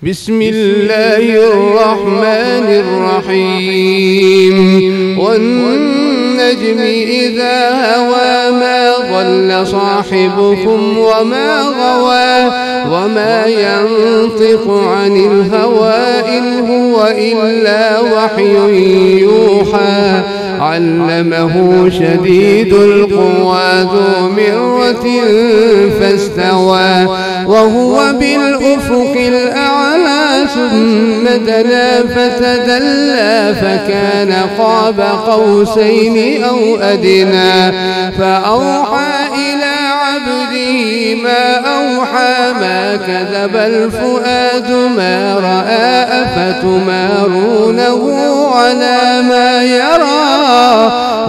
بسم الله الرحمن الرحيم والنجم إذا هوى ما ضل صاحبكم وما غوى وما ينطق عن الهوى إن هو إلا وحي يوحى علمه شديد القوى ذو مرة فاستوى وهو بالأفق الأعلى ثم دنا فتدلى فكان قاب قوسين أو أدنى فأوحى إلى عبده ما أوحى ما كذب الفؤاد ما رأى أفتمارونه على ما يرى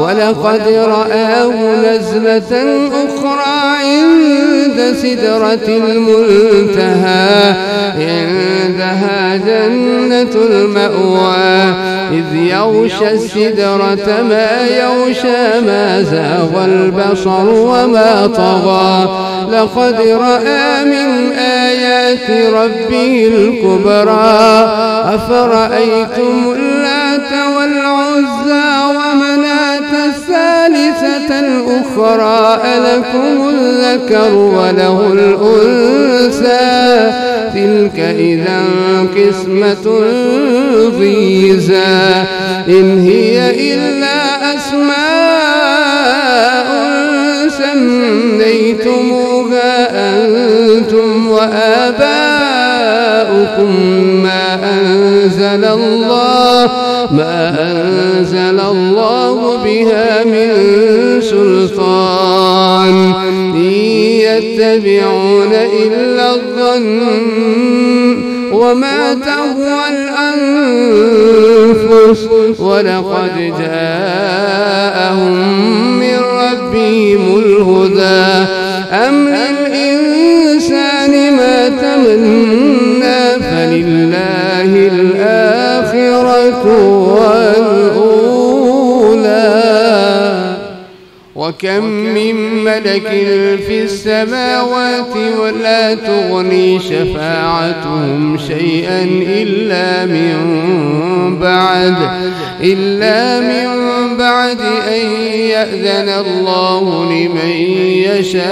ولقد رآه نزلة أخرى عند سدرة المنتهى عندها جنة المأوى إذ يغشى السدرة ما يغشى ما زاغ البصر وما طغى لقد رأى من آيات ربه الكبرى أفرأيتم اللات والعزى ومناة الثالثة الأخرى ألكم الذكر وله الأنثى تلك إذا قسمة ضيزى إن هي إلا أسماء سميتموها أنتم وآباؤكم ما أنزل الله بها من سلطان إن يتبعون إلا الظن وما تهوى الأنفس ولقد جاءهم من ربهم الهدى أم للإنسان ما تمنى فلله الآخرة والأولى وكم من ملك في السماوات ولا تغني شفاعتهم شيئا إلا من بعد أن يأذن الله لمن يشاء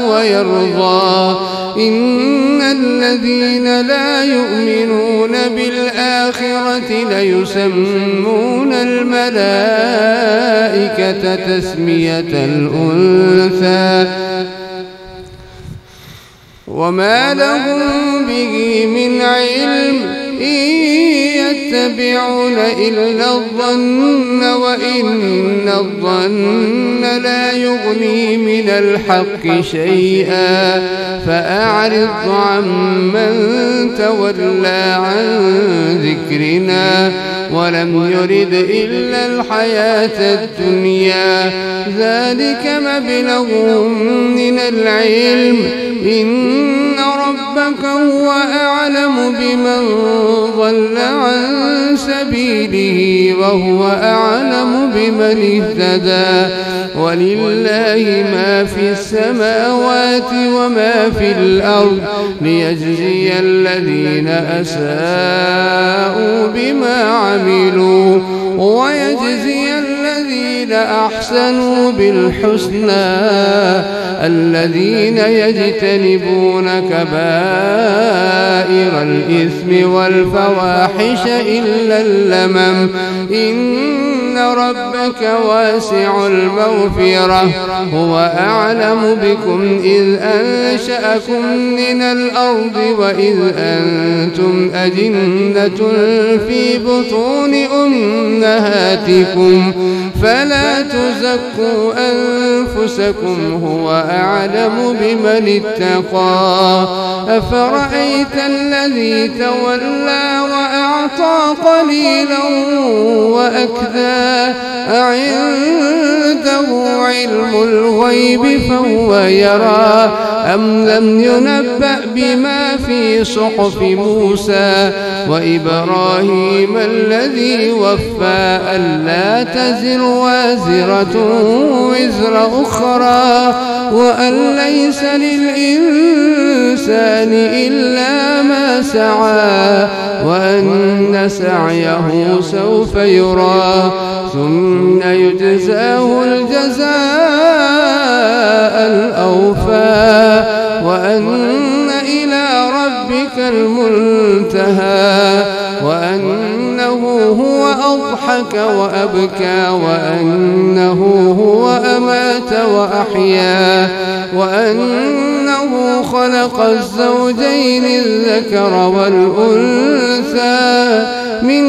ويرضى إن الذين لا يؤمنون بالآخرة ليسمون الملائكة تسمية الأنثى وما لهم به من علم إن يتبعون إلا الظن وإن الظن لا يغني من الحق شيئا فأعرض عمن تولى عن ذكرنا ولم يرد إلا الحياة الدنيا ذلك مبلغهم من العلم إن ربك هو أعلم بمن ضل عن سبيله وهو أعلم بمن اهتدى ولله ما في السماوات وما في الأرض ليجزي الذين أساءوا بما عملوا ويجزي الذين أحسنوا بالحسنى الذين يجتنبون كبائر الإثم والفواحش إلا اللمم إن ربك واسع المغفرة هو أعلم بكم إذ أنشأكم من الأرض وإذ أنتم أجنة في بطون أمهاتكم فلا تزكوا أنفسكم هو أعلم بمن اتقى أفرأيت الذي تولى وأعلم أعطى قليلا وأكدى أعنده علم الغيب فهو يرى أم لم ينبأ بما في صحف موسى وإبراهيم الذي وفى ألا تزر وازرة وزر أخرى وأن ليس للإنسان إلا ما سعى وأن سعيه سوف يرى ثم يجزاه الجزاء الأوفى وأن إلى ربك المنتهى وأنه هو أضحك وأبكى وأنه هو أمات وأحيا وأنه خلق الزوجين الذكر والأنثى من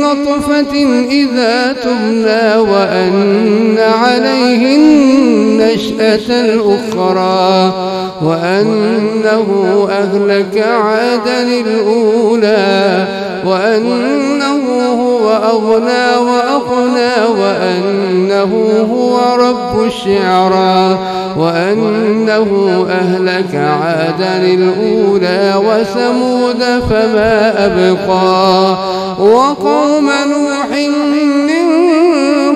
نطفة إذا تمنى وأن عليه النشأة الأخرى وأنه أهلك عادا الأولى وأنه هو أغنى وأقنى وأنه هو رب الشعرى وأنه أهلك عادا الأولى وثمود فما أبقى وقوم نوح من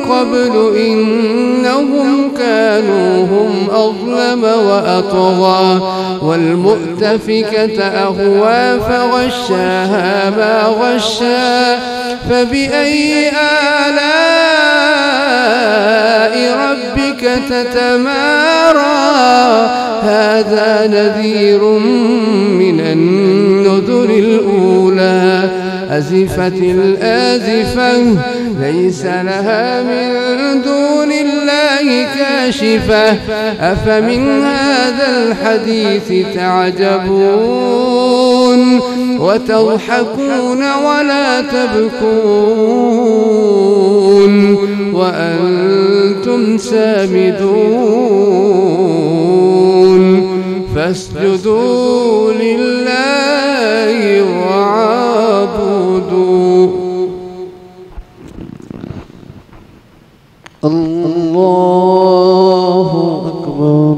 قبل إنهم كانوا هم أظلم وأطغى والمؤتفكة أهوى فغشاها ما غشا فبأي آلاء ربك تتمارى هذا نذير من النذر الأولى أزفت الآزفة ليس لها من دون الله كاشفة أفمن هذا الحديث تعجبون وتضحكون ولا تبكون وأنتم سامدون فاسجدوا لله واعبدوا الله أكبر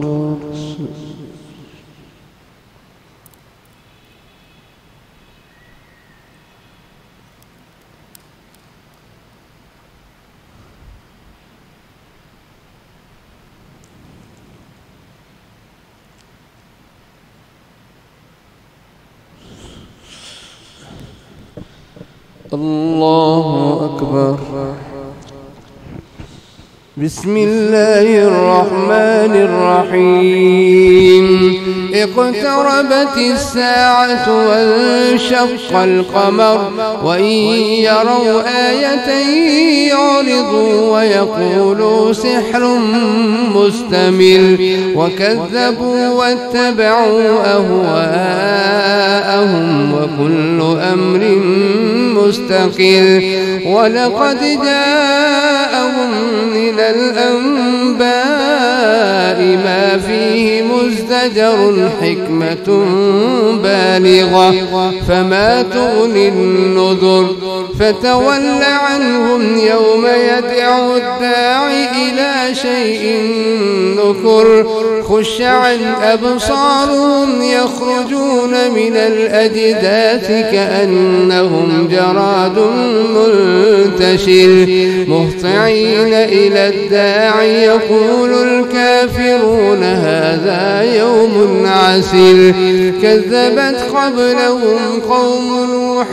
الله أكبر بسم الله الرحمن الرحيم اقتربت الساعة وانشق القمر وإن يروا آية يعرضوا ويقولوا سحر مستمر وكذبوا واتبعوا أهواءهم وكل أمر مستقر ولقد جاءهم من الأنباء ما فيه مزدجر حكمة بالغة فما تغني النذر فتول عنهم يوم يدعو الداعي إلى شيء نكر خش عن أبصارهم يخرجون من الأجداث كأنهم جراد منتشر مهطعين إلى الداعي يقول الكافرون هذا يوم عسير كذبت قبلهم قوم نوح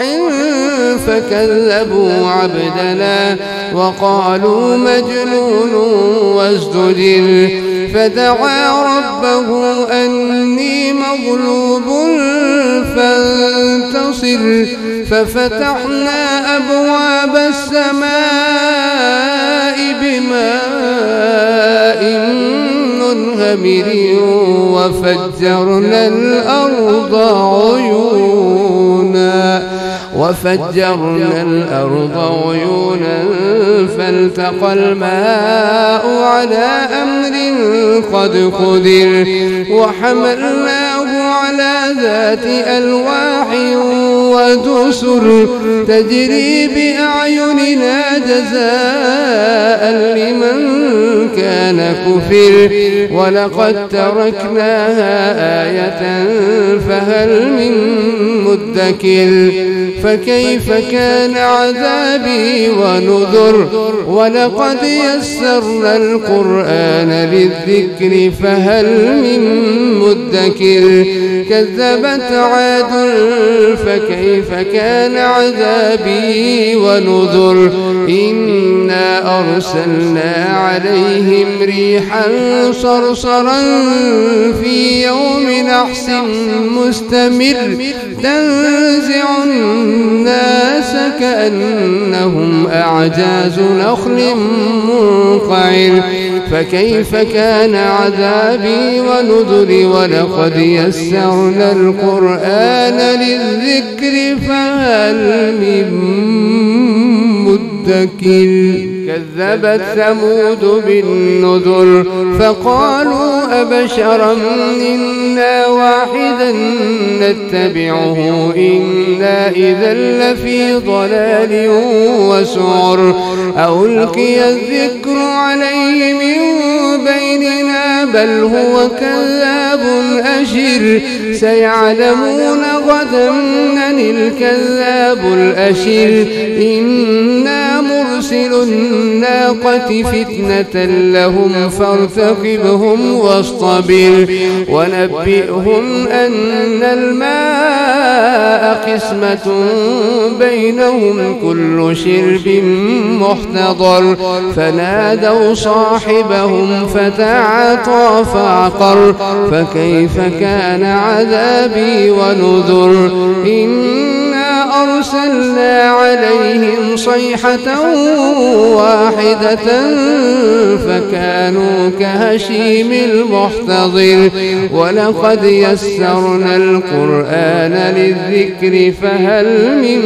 فكذبوا عبدنا وقالوا مجنون وازدجر فدعا ربه أني مغلوب فانتصر ففتحنا أبواب السماء بماء منهمر وفجرنا الأرض عيونا فالتقى الماء على أمر قد قدر وحملناه على ذات ألواح ودسر تجري بأعيننا جزاء لمن كان كفر ولقد تركناها آية فهل من مدكر فكيف كان عذابي ونذر ولقد يسرنا القرآن للذكر فهل من مدكر كذبت عاد فكيف كان عذابي ونذر إنا أرسلنا عليهم ريحا صرصرا في يوم نحس مستمر تنزع الناس كأنهم أعجاز نخل منقعر فكيف كان عذابي ونذر ولقد يسرنا القرآن للذكر فهل من مدكر كذبت ثمود بالنذر فقالوا أبشرا منا واحدا نتبعه إنا إذا لفي ضلال وسعر ألقي الذكر عليه من بيننا بل هو كذاب أشر سيعلمون غدا من الكذاب الأشر إنا مرسل الناقة فتنة لهم فارتقبهم واصطبر ونبئهم أن الماء قسمة بينهم كل شرب محتضر فنادوا صاحبهم فتعاطى فعقر فكيف كان عذابي ونذر إنا أرسلنا عليهم صيحة واحدة فكانوا كهشيم المحتضر ولقد يسرنا القرآن للذكر فهل من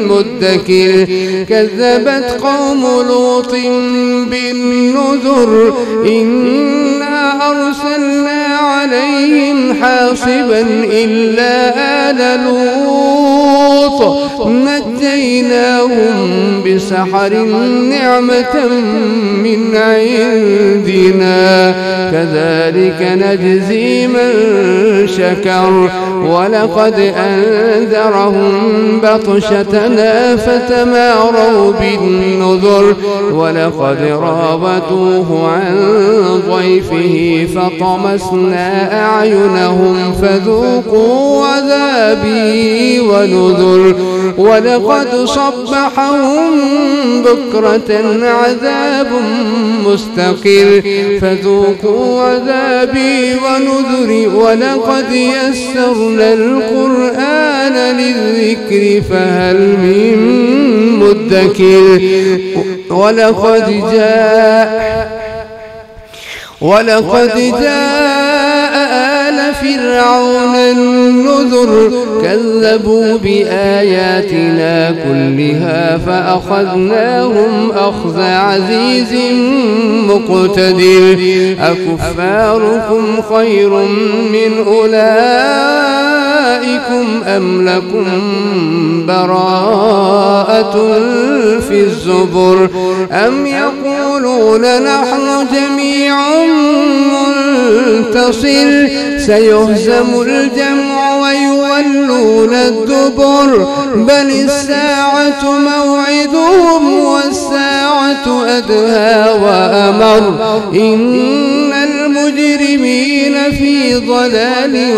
مدكر كذبت قوم لوط بالنذر إنا أرسلنا عليهم حاصبا إلا آل لوط نجيناهم بسحر نعمة من عندنا كذلك نجزي من شكر ولقد أنذرهم بطشتنا فتماروا بالنذر ولقد راودوه عن ضيفه فطمسنا أعينهم فذوقوا عذابي ونذر ولقد صبحهم بكرة عذاب مستقر فذوقوا عذابي ونذر ولقد يسرنا القرآن للذكر فهل من مدكر ولقد جاء آل فرعون النذر كذبوا بآياتنا كلها فأخذناهم أخذ عزيز مقتدر أكفاركم خير من أولئكم أم لكم براءة في الزبر أم يقولون نحن جميع منتصر سيهزم الجمع ويولون الدبر بل الساعة موعدهم والساعة أدهى وأمر إن المجرمين في ضلال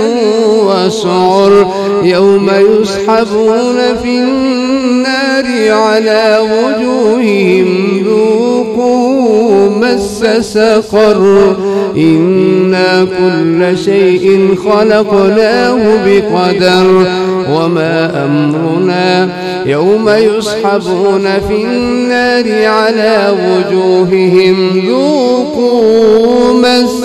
وسعر يوم يسحبون في النار على وجوههم ذوقوا مس سقر إنا كل شيء خلقناه بقدر وما أمرنا يوم يسحبون في النار على وجوههم ذوقوا مس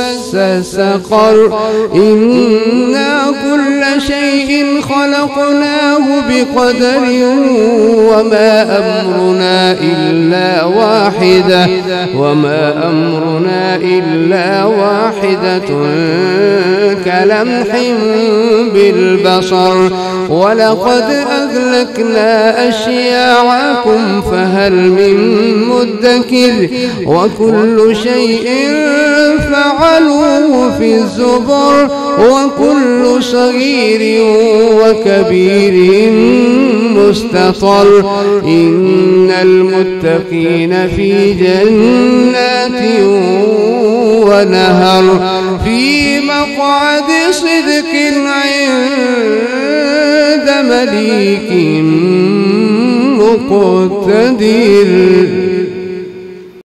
سقر إنا كل شيء خلقناه بقدر وما أمرنا إلا واحدة وما أمرنا إلا واحدة كلمح بالبصر ولقد أهلكنا أشياعكم فهل من مدكر وكل شيء فعلوه في الزبر وكل صغير وكبير مستطر إن المتقين في جنات ونهر في مقعد صدق عند مليك مقتدر.